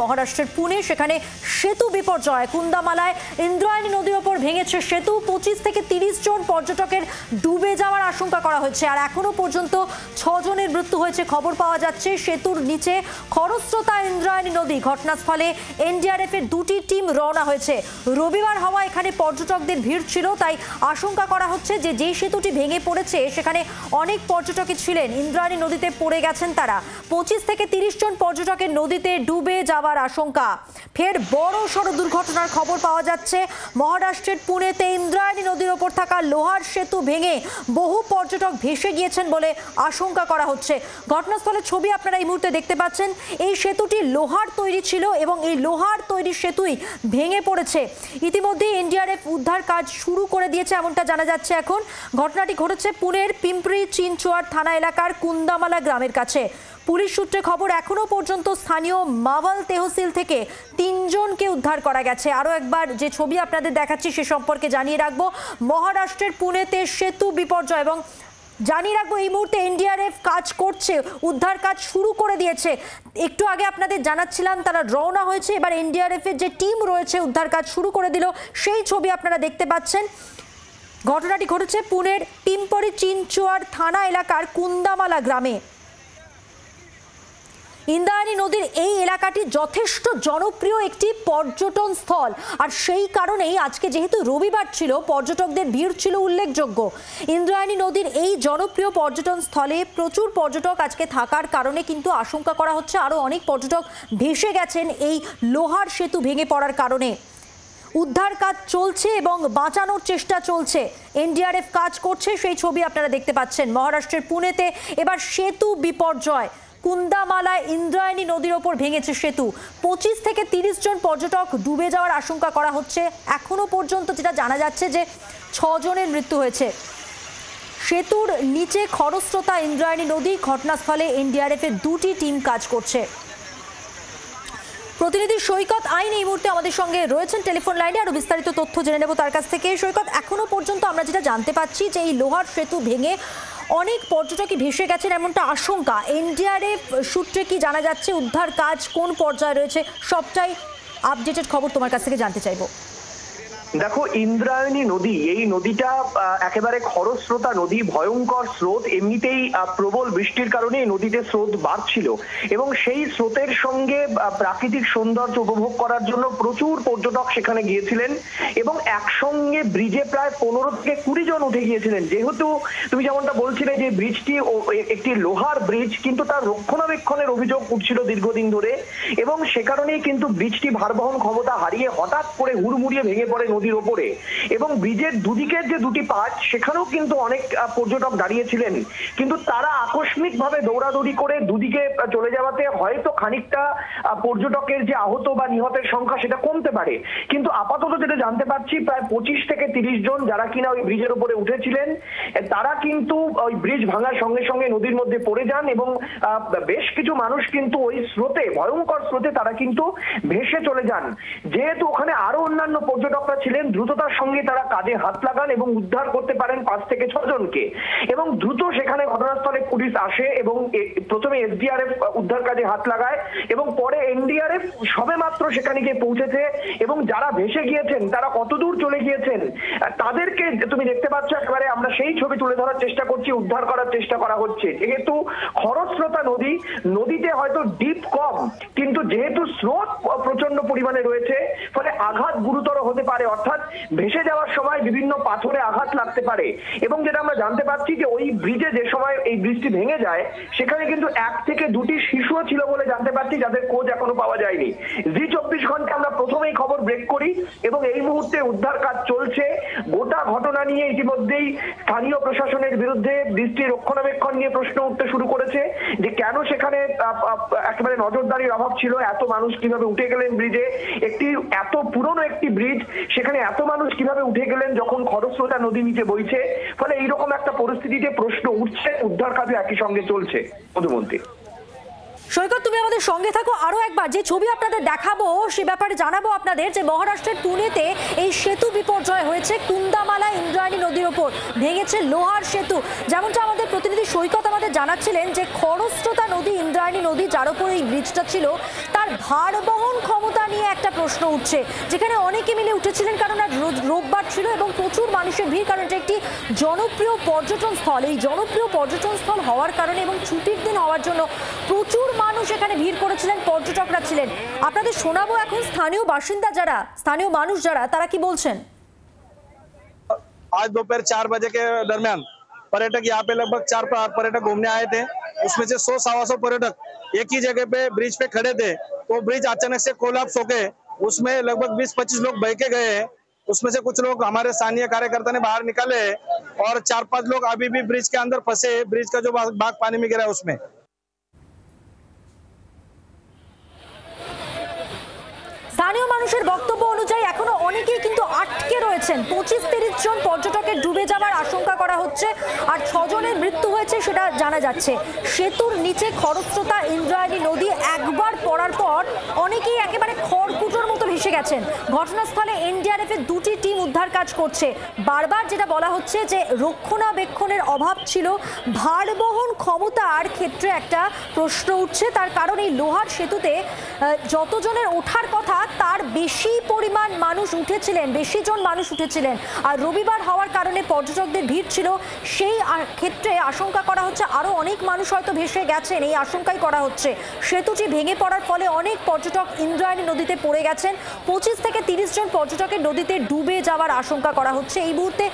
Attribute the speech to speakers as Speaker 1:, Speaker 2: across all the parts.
Speaker 1: মহারাষ্ট্রের পুনে, সেখানে সেতু বিপর্যয়। কুন্দামালায় ইন্দ্রায়ণী নদীর ওপর ভেঙেছে সেতু। 25 থেকে 30 জন পর্যটকের ডুবে যাওয়ার আশঙ্কা করা হচ্ছে। আর এখনো পর্যন্ত 6 জনের মৃত্যু হয়েছে খবর পাওয়া যাচ্ছে। সেতুর নিচে খরস্রোতা ইন্দ্রায়ণী নদী। ঘটনাস্থলে এনডিআরএফ এর 2টি টিম রওনা হয়েছে। রবিবার হওয়া এখানে পর্যটকদের ভিড় ছিল, তাই আশঙ্কা করা হচ্ছে যে যেই সেতুটি ভেঙে পড়েছে সেখানে অনেক পর্যটকই ছিলেন, ইন্দ্রায়ণী নদীতে পড়ে গেছেন তারা। 25 থেকে 30 জন পর্যটকের নদীতে ডুবে যাওয়ার আশঙ্কা। ফের বড় সড় দুর্ঘটনার খবর পাওয়া যাচ্ছে। মহারাষ্ট্রের পুনেতে ইন্দ্রায়ণী নদীর ওপর থাকা লোহার সেতু ভেঙে বহু পর্যটক ভেসে গিয়েছেন বলে আশঙ্কা করা হচ্ছে। ঘটনাস্থলের ছবি আপনারা এই মুহূর্তে দেখতে পাচ্ছেন। এই সেতুটি লোহার তৈরি ছিল এবং এই লোহার তৈরি সেতুই ভেঙে পড়েছে। ইতিমধ্যে এনডিআরএফ উদ্ধার কাজ শুরু করে দিয়েছে এমনটা জানা যাচ্ছে এখন। ঘটনাটি ঘটেছে পুনের পিম্পরি চিনচোয়ার থানা এলাকার কুন্দামালা গ্রামের কাছে। পুলিশ সূত্রে খবর, এখনো পর্যন্ত স্থানীয় মাভাল তেহসিল থেকে 3 জনকে উদ্ধার করা গেছে। আরও একবার যে ছবি আপনাদের দেখাচ্ছি সে সম্পর্কে জানিয়ে রাখবো। মহারাষ্ট্রের পুনেতে সেতু বিপর্যয় এবং জানিয়ে রাখবো এই মুহূর্তে এনডিআরএফ কাজ করছে, উদ্ধার কাজ শুরু করে দিয়েছে। একটু আগে আপনাদের জানাচ্ছিলাম তারা রওনা হয়েছে, এবার এনডিআরএফ এর যে টিম রয়েছে উদ্ধার কাজ শুরু করে দিল, সেই ছবি আপনারা দেখতে পাচ্ছেন। ঘটনাটি ঘটেছে পুনের পিম্পরি চিনচোয়ার থানা এলাকার কুন্দামালা গ্রামে। ইন্দ্রায়ণী নদীর এই এলাকাটি যথেষ্ট জনপ্রিয় একটি পর্যটন স্থল, আর সেই কারণেই আজকে যেহেতু রবিবার ছিল পর্যটকদের ভিড় ছিল উল্লেখযোগ্য। ইন্দ্রায়ণী নদীর এই জনপ্রিয় পর্যটন স্থলে প্রচুর পর্যটক আজকে থাকার কারণে কিন্তু আশঙ্কা করা হচ্ছে আরও অনেক পর্যটক ভেসে গেছেন এই লোহার সেতু ভেঙে পড়ার কারণে। উদ্ধার কাজ চলছে এবং বাঁচানোর চেষ্টা চলছে। এনডিআরএফ কাজ করছে, সেই ছবি আপনারা দেখতে পাচ্ছেন। মহারাষ্ট্রের পুনেতে এবার সেতু বিপর্যয়। কুন্দামালায় ইন্দ্রায়ণী নদীর ওপর ভেঙেছে সেতু। 25 থেকে 30 জন পর্যটক ডুবে যাওয়ার আশঙ্কা করা হচ্ছে। এখনো পর্যন্ত যেটা জানা যাচ্ছে যে 6 জনের মৃত্যু হয়েছে। সেতুর নিচে খরস্রোতা ইন্দ্রায়ণী নদী। ঘটনাস্থলে এনডিআরএফ এর 2টি টিম কাজ করছে। প্রতিনিধি সৈকত আইন এই মুহূর্তে আমাদের সঙ্গে রয়েছেন টেলিফোন লাইনে। আরো বিস্তারিত তথ্য জেনে নেব তার কাছ থেকে। সৈকত, এখনো পর্যন্ত আমরা যেটা জানতে পাচ্ছি যে এই লোহার সেতু ভেঙে অনেক পর্যটকই ভেসে গেছেন এমনটা আশঙ্কা। এনডিআরএফ সূত্রে কি জানা যাচ্ছে, উদ্ধার কাজ কোন পর্যায়ে রয়েছে, সবটাই আপডেটেড খবর তোমার কাছ থেকে জানতে চাইবো।
Speaker 2: দেখো, ইন্দ্রায়ণী নদী, এই নদীটা একেবারে খরস্রোতা নদী, ভয়ঙ্কর স্রোত। এমনিতেই প্রবল বৃষ্টির কারণে এই নদীতে স্রোত বাড়ছিল এবং সেই স্রোতের সঙ্গে প্রাকৃতিক সৌন্দর্য উপভোগ করার জন্য প্রচুর পর্যটক সেখানে গিয়েছিলেন এবং একসঙ্গে ব্রিজে প্রায় 15 থেকে 20 জন উঠে গিয়েছিলেন। যেহেতু তুমি যেমনটা বলছিলে যে ব্রিজটি একটি লোহার ব্রিজ, কিন্তু তার রক্ষণাবেক্ষণের অভিযোগ উঠছিল দীর্ঘদিন ধরে এবং সে কারণেই কিন্তু ব্রিজটি ভারবহন ক্ষমতা হারিয়ে হঠাৎ করে হুড়মুড়িয়ে ভেঙে পড়ে নদীর ওপরে। এবং ব্রিজের দুদিকের যে 2টি পার্ট, সেখানেও কিন্তু অনেক পর্যটক দাঁড়িয়েছিলেন, কিন্তু তারা আকস্মিক ভাবে দৌড়াদৌড়ি করে দুদিকে চলে যাওয়াতে হয়তো খানিকটা পর্যটকের যে আহত বা নিহতের সংখ্যা সেটা কমতে পারে। কিন্তু আপাতত যেটা জানতে পারছি, প্রায় 25 থেকে 30 জন যারা কিনা ওই ব্রিজের উপরে উঠেছিলেন, তারা কিন্তু ওই ব্রিজ ভাঙার সঙ্গে সঙ্গে নদীর মধ্যে পড়ে যান এবং বেশ কিছু মানুষ কিন্তু ওই স্রোতে, ভয়ঙ্কর স্রোতে তারা কিন্তু ভেসে চলে যান। যেহেতু ওখানে আরো অন্যান্য পর্যটকরা ছিলেন, দ্রুততার সঙ্গে তারা কাজে হাত লাগান এবং উদ্ধার করতে পারেন 5 থেকে 6 জনকে। এবং দ্রুত সেখানে ঘটনাস্থলে পুলিশ আসে এবং প্রথমে এসডিআরএফ উদ্ধার কাজে হাত লাগায় এবং পরে এনডিআরএফ সবেমাত্র সেখানে গিয়ে পৌঁছেছে এবং যারা ভেসে গিয়েছেন তারা কতদূর চলে গিয়েছেন তাদেরকে তুমি দেখতে পাচ্ছ। একেবারে আমরা সেই ছবি তুলে ধরার চেষ্টা করছি, উদ্ধার করার চেষ্টা করা হচ্ছে। যেহেতু খরস্রোতা নদী, নদীতে হয়তো ডিপ কম, কিন্তু যেহেতু স্রোত প্রচন্ড পরিমাণে রয়েছে, ফলে আঘাত গুরুতর হতে পারে। অর্থাৎ ভেসে যাওয়ার সময় বিভিন্ন পাথরে আঘাত লাগতে পারে। এবং যেটা আমরা জানতে পারছি যে ওই ব্রিজে যে সময় এই ব্রিজটি ভেঙে যায়, সেখানে কিন্তু 1 থেকে 2টি শিশুও ছিল বলে জানতে পারছি, যাদের খোঁজ এখনো পাওয়া যায়নি। জি 24 ঘন্টা আমরা প্রথমেই খবর ব্রেক করি এবং এই মুহূর্তে উদ্ধার কাজ চলছে। গোটা ঘটনা নিয়ে ইতিমধ্যেই স্থানীয় প্রশাসনের বিরুদ্ধে ব্রিজটি রক্ষণাবেক্ষণ নিয়ে প্রশ্ন উঠতে শুরু করেছে যে কেন সেখানে একেবারে নজরদারির অভাব ছিল, এত মানুষ কিভাবে উঠে গেলেন ব্রিজে। একটি এত পুরনো একটি ব্রিজ, সেখানে এত মানুষ কিভাবে উঠে গেলেন যখন খরস্রোতা নদী নিচে বইছে। ফলে এইরকম একটা পরিস্থিতিতে প্রশ্ন উঠছে, উদ্ধার কাজ একই সঙ্গে চলছে। মধুমন্তী।
Speaker 1: সৈকত, তুমি আমাদের সঙ্গে থাকো। আরো একবার যে ছবি আপনাদের দেখাবো সে ব্যাপারে জানাবো আপনাদের যে মহারাষ্ট্রের পুনেতে এই সেতু বিপর্যয় হয়েছে। কুন্দামালা ইন্দ্রায়ণী নদীর ওপর ভেঙেছে লোহার সেতু। যেমনটা আমাদের প্রতিনিধি সৈকত আমাদের জানাচ্ছিলেন যে খরস্রোতা নদী ইন্দ্রায়ণী নদী, যার উপর এই ব্রিজটা ছিল, তার ভার বহন ক্ষমতা নিয়ে একটা প্রশ্ন উঠছে, যেখানে অনেকে মিলে উঠেছিলেন কারণ আজ রোববার ছিল এবং প্রচুর মানুষের ভিড়, কারণ এটা একটি জনপ্রিয় পর্যটন স্থল। এই জনপ্রিয় পর্যটন স্থল হওয়ার কারণে এবং ছুটির দিন হওয়ার জন্য প্রচুর মানুষ এখানে ভিড় করেছিলেন, পর্যটকরা ছিলেন। আপনাদের শোনাবো এখন স্থানীয় বাসিন্দা যারা, স্থানীয় মানুষ যারা, তারা কি বলছেন।
Speaker 3: आज दोपहर 4 बजे के दरमियान पर्यटक यहाँ पे लगभग 4 पर्यटक घूमने आए थे। उसमें से 100-125 पर्यटक एक ही जगह पे ब्रिज पे खड़े थे, तो ब्रिज अचानक से कोलैप्स हो गए। उसमें लगभग 20-25 लोग बह के गए। उसमें से कुछ लोग हमारे स्थानीय कार्यकर्ता ने बाहर निकाले और 4-5 लोग अभी भी ब्रिज के अंदर फंसे। ब्रिज का जो भाग पानी में गिरा है उसमें।
Speaker 1: স্থানীয় মানুষের বক্তব্য অনুযায়ী এখনো অনেকেই কিন্তু আটকে রয়েছেন। 25-30 জন পর্যটকের ডুবে যাওয়ার আশঙ্কা করা হচ্ছে, আর 6 জনের মৃত্যু হয়েছে সেটা জানা যাচ্ছে। সেতুর নিচে খরস্রোতা ইন্দ্রায়ণী নদী একবার পড়ার পর অনেকেই একেবারে খড়কুটোর মতো ভেসে গেছেন। ঘটনাস্থলে এনডিআরএফ এর 2টি টিম উদ্ধার কাজ করছে। বারবার যেটা বলা হচ্ছে যে রক্ষণাবেক্ষণের অভাব ছিল, ভার বহন ক্ষমতার ক্ষেত্রে একটা প্রশ্ন উঠছে। তার কারণ এই লোহার সেতুতে যতজনের ওঠার কথা তার বেশি পরিমাণ মানুষ উঠেছিলেন, বেশি জন মানুষ উঠেছিলেন। আর রবিবার হওয়ার কারণে পর্যটকদের ভিড় ছিল, সেই ক্ষেত্রে আশঙ্কা করা হচ্ছে আরো অনেক মানুষ হয়তো ভেসে গেছেন, এই আশঙ্কাই করা হচ্ছে। সেতুটি ভেঙে পড়ার ফলে অনেক পর্যটক ইন্দ্রায়ণী নদীতে পড়ে গেছেন। 25-30 জন পর্যটকের নদীতে ডুবে যাওয়ার আশঙ্কা করা হচ্ছে। এই মুহূর্তে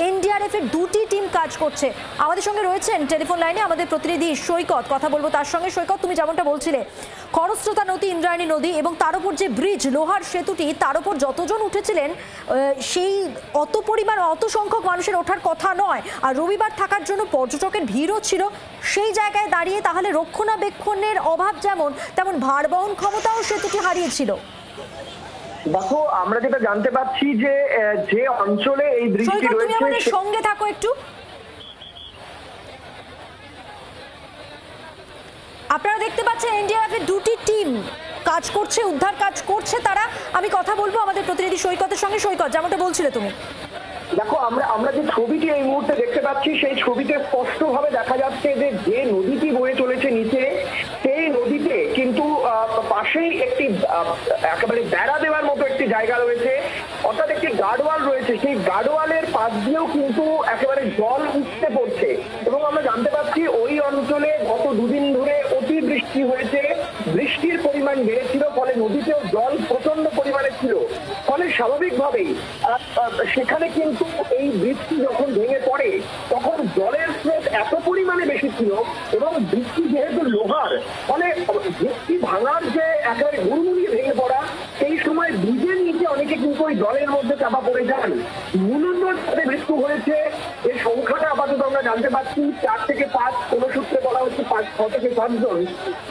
Speaker 1: এনডিআরএফ এর 2টি টিম কাজ করছে। আমাদের সঙ্গে রয়েছেন টেলিফোন লাইনে আমাদের প্রতিনিধি সৈকত, কথা বলবো তার সঙ্গে। সৈকত, তুমি যেমনটা বলছিলে, খরস্রোতা নদী ইন্দ্রায়ণী নদী এবং তার উপর যে ব্রিজ, লোহার সেতুটি, তার উপর যতজন উঠেছিলেন সেই অত পরিমাণ, অত সংখ্যক মানুষের ওঠার কথা নয়। আর রবিবার থাকার জন্য পর্যটকের ভিড়ও ছিল। সেই জায়গায় দাঁড়িয়ে তাহলে রক্ষণাবেক্ষণের অভাব যেমন, তেমন ভার বহন ক্ষমতাও সেতুটি হারিয়েছিল।
Speaker 2: দেখো, আমরা যেটা জানতে পাচ্ছি যে যে অঞ্চলে এই ব্রিজটি রয়েছে,
Speaker 1: তুমি আমাদের সঙ্গে থাকো একটু। আপনারা দেখতে পাচ্ছেন এনডিআরএফ এর 2টি টিম কাজ করছে, উদ্ধার কাজ করছে তারা। আমি কথা বলবো আমাদের প্রতিনিধি সৈকতের সঙ্গে। সৈকত, যেমনটা বলছিলে তুমি।
Speaker 2: দেখো, আমরা যে ছবিটি এই মুহূর্তে দেখতে পাচ্ছি, সেই ছবিতে স্পষ্টভাবে দেখা যাচ্ছে যে যে নদীটি বয়ে চলেছে নিচে, সেই নদীতে কিন্তু পাশেই একটি একেবারে বেড়া দেওয়ার মতো একটি জায়গা রয়েছে, অর্থাৎ একটি গার্ডওয়াল রয়েছে। সেই গার্ডওয়ালের পাশ দিয়েও কিন্তু একেবারে জল উঠতে পড়ছে। এবং আমরা জানতে পাচ্ছি ওই অঞ্চলে গত 2 দিন ধরে অতি বৃষ্টি হয়েছে, বৃষ্টির পরিমাণ বেড়েছিল, ফলে নদীতেও জল প্রচন্ড পরিমাণে ছিল। ফলে স্বাভাবিকভাবেই সেখানে কিন্তু এই বৃষ্টি যখন ভেঙে পড়ে তখন জলের স্রোত এত পরিমাণে বেশি ছিল এবং বৃষ্টি যেহেতু লোহার, ফলে বৃষ্টি ভাঙার যে একেবারে হুড়মুড়িয়ে ভেঙে পড়া, সেই সময় ব্রিজের নিচে অনেকে কিন্তু ওই জলের মধ্যে চাপা পড়ে যান। মূলত তাদের মৃত্যু হয়েছে, এই সংখ্যাটা আপাতত আমরা জানতে পারছি 4 থেকে 5, কোন সূত্রে বলা হচ্ছে 6 থেকে 7 জন।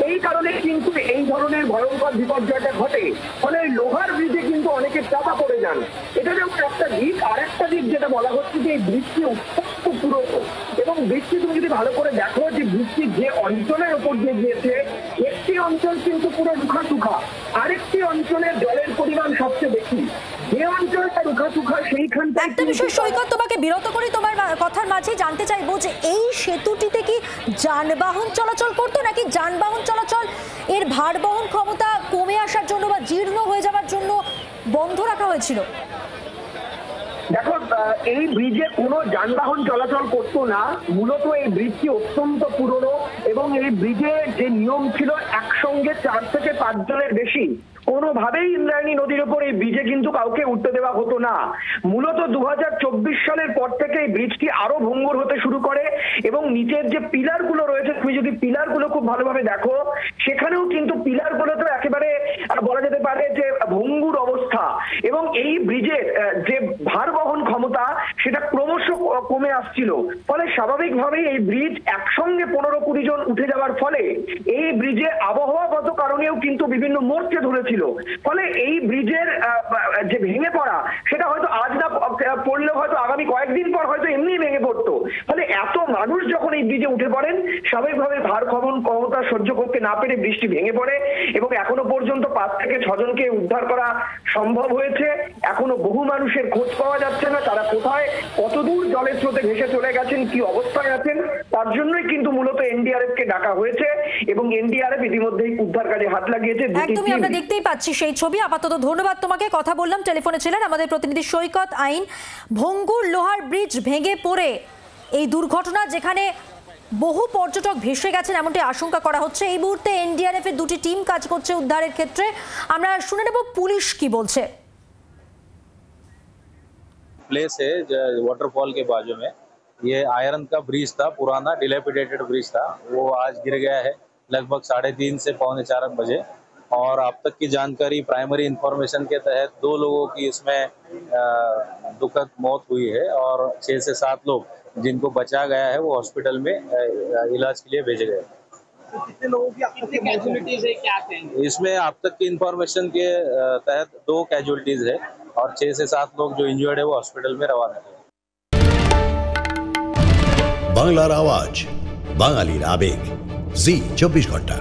Speaker 2: এই কারণে কিন্তু এই ধরনের ভয়ঙ্কর বিপর্যয়টা ঘটে। ফলে লোহার ব্রিজে কিন্তু অনেকে চাপা পড়ে যান। এটা যেমন একটা দিক। আরেকটা দিক যেটা বলা হচ্ছে যে এই বৃষ্টি অত্যন্ত পুরনো, এবং বৃষ্টি তুমি যদি ভালো করে দেখো যে বৃষ্টি যে অঞ্চলের উপর দিয়ে গিয়েছে, একটি অঞ্চল কিন্তু পুরো রুখা, আরেকটি অঞ্চলের জলের পরিমাণ সবচেয়ে বেশি। যে অঞ্চলটা রুখা সেইখানটা
Speaker 1: একটা বিষয় সৈকত, তোমাকে বিরত করি তোমার কথার মাঝে জানতে চাইবো যে এই সেতুটিতে কি যানবাহন চলাচল করতো, নাকি যানবাহন চলাচল এর ভার বহন ক্ষমতা কমে আসার জন্য বা জীর্ণ হয়ে যাওয়ার জন্য বন্ধ রাখা হয়েছিল?
Speaker 2: দেখো, এই ব্রিজে কোনো যানবাহন চলাচল করতো না। মূলত এই ব্রিজটি অত্যন্ত পুরনো এবং এই ব্রিজে যে নিয়ম ছিল একসঙ্গে 4 থেকে 5 জনের বেশি কোনোভাবেই ইন্দ্রায়ণী নদীর উপর এই ব্রিজে কিন্তু কাউকে উঠতে দেওয়া হতো না। মূলত 2024 সালের পর থেকে এই ব্রিজটি আরো ভঙ্গুর হতে শুরু করে এবং নিচের যে পিলারগুলো রয়েছে, তুমি যদি পিলারগুলো খুব ভালোভাবে দেখো, সেখানেও কিন্তু পিলারগুলো তো একেবারে বলা যেতে পারে যে ভঙ্গুর অবস্থা। এবং এই ব্রিজের যে ভার বহন ক্ষমতা, সেটা ক্রমশ ক্রমশ কমে আসছিল। ফলে স্বাভাবিকভাবেই এই ব্রিজ একসঙ্গে 15-20 জন উঠে যাওয়ার ফলে এই ব্রিজে আবহাওয়াগত কারণেও কিন্তু বিভিন্ন মোর্চে ধরেছিল। ফলে এই ব্রিজের যে ভেঙে পড়া সেটা হয়তো আজ না পড়লেও হয়তো আগামী কয়েকদিন পর হয়তো এমনি ভেঙে পড়তো। ফলে এত মানুষ যখন এই ব্রিজে উঠে পড়েন, স্বাভাবিকভাবে ভার ক্ষমতা সহ্য করতে না পেরে বৃষ্টি ভেঙে পড়ে এবং এখনো পর্যন্ত 5 থেকে 6 জনকে উদ্ধার করা সম্ভব হয়েছে। এখনো বহু মানুষের খোঁজ পাওয়া যাচ্ছে না, তারা কোথায় কতদূর জলের স্রোতে ভেসে চলে গেছেন, কি অবস্থায় আছেন। তার জন্যই কিন্তু মূলত এনডিআরএফ কে ডাকা হয়েছে এবং এনডিআরএফ ইতিমধ্যেই উদ্ধার কাজে হাত লাগিয়েছে।
Speaker 1: একদমই আমরা দেখতেই পাচ্ছি সেই ছবি। আপাতত ধন্যবাদ তোমাকে। কথা বললাম, টেলিফোনে ছিলেন আমাদের প্রতিনিধি সৈকত আইন। ভঙ্গুর লোহার ব্রিজ ভেঙে পড়ে এই দুর্ঘটনা, যেখানে বহু পর্যটক ভেসে গেছেন এমনটি আশঙ্কা করা হচ্ছে। এই মুহূর্তে এনডিআরএফ এর 2টি টিম কাজ করছে উদ্ধারের ক্ষেত্রে। আমরা শুনে নেব পুলিশ কি বলছে।
Speaker 4: प्लेस है वाटरफॉल के बाजू में, ये आयरन का ब्रिज था, पुराना डिलेपिडेटेड ब्रिज था, वो आज गिर गया है लगभग 3:30 से 3:45 बजे। और अब तक की जानकारी, प्राइमरी इंफॉर्मेशन के तहत 2 लोगों की इसमें दुखद मौत हुई है और 6 से 7 लोग जिनको बचा गया है वो हॉस्पिटल में इलाज के लिए भेजे गए।
Speaker 5: कितने लोगों की अब तक कैजुअलिटीज है, क्या कहेंगे?
Speaker 4: इसमें अब तक की इंफॉर्मेशन के तहत 2 कैजुअलिटीज है और 6 से 7 लोग जो इंजर्ड है वो हॉस्पिटल में रवाना है।
Speaker 6: বাংলার আওয়াজ, বাঙালির আবেগ, জি 24 ঘন্টা।